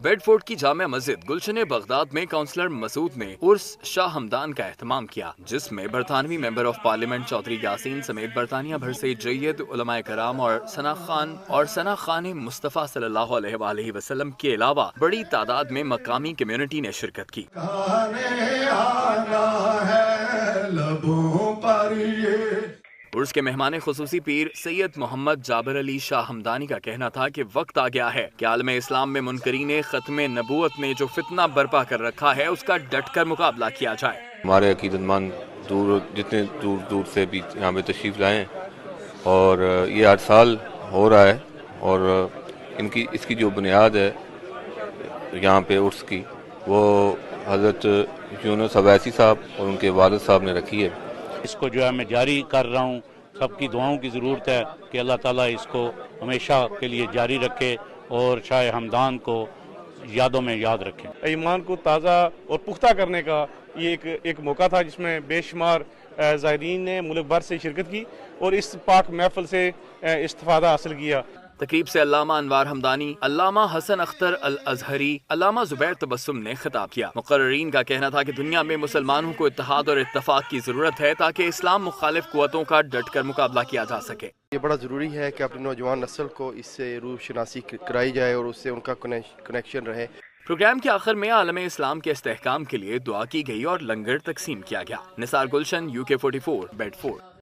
بیڈفورڈ کی جامع مسجد گلشن بغداد میں کونسلر مسعود نے عرس شاہ ہمدان کا اہتمام کیا، جس میں برطانوی member of parliament Chaudhry Yasin سمیت برطانیہ بھر سے جید علماء کرام اور ثنا خان مصطفیٰ صلی اللہ علیہ وآلہ وسلم کے علاوہ بڑی تعداد میں مقامی کمیونٹی نے شرکت کی۔ عرس کے مہمان خصوصی پیر سید محمد جابر علی شاہ ہمدانی کا کہنا تھا کہ وقت آ گیا ہے کہ عالم اسلام میں منکرین ختم نبوت نے جو فتنہ برپا کر رکھا ہے اس کا ڈٹ کر مقابلہ کیا جائے۔ ہمارے عقیدت مند جتنے دور سے بھی یہاں پہ تشریف لائیں، اور یہ ہر سال ہو رہا ہے، اور اس کی جو بنیاد ہے یہاں پہ عرس کی، وہ حضرت یونس اویسی صاحب اور ان کے والد صاحب نے رکھی ہے۔ اس کو جو ہے میں جاری کر رہا ہوں، سب کی دعاؤں کی ضرورت ہے کہ اللہ تعالیٰ اس کو ہمیشہ کے لیے جاری رکھے اور شاہ ہمدان کو یادوں میں یاد رکھے۔ ایمان کو تازہ اور پختہ کرنے کا یہ ایک موقع تھا جس میں بے شمار زائرین نے ملک بھر سے شرکت کی اور اس پاک محفل سے استفادہ حاصل کیا۔ تقریب سے علامہ انوار ہمدانی، علامہ حسن اختر الازہری، علامہ زبیر تبسم نے خطاب کیا۔ مقررین کا کہنا تھا کہ دنیا میں مسلمانوں کو اتحاد اور اتفاق کی ضرورت ہے تاکہ اسلام مخالف قوتوں کا ڈٹ کر مقابلہ کیا جا سکے۔ یہ بڑا ضروری ہے کہ اپنی نوجوان نسل کو اس سے روح شناسی کرائی جائے اور اس سے ان کا کنیکشن رہے۔ پروگرام کے آخر میں عالم اسلام کے استحکام کے لیے دعا کی گئی اور لنگر تقسیم کیا گیا۔ نثار گلشن، UK 44، بیڈفورڈ۔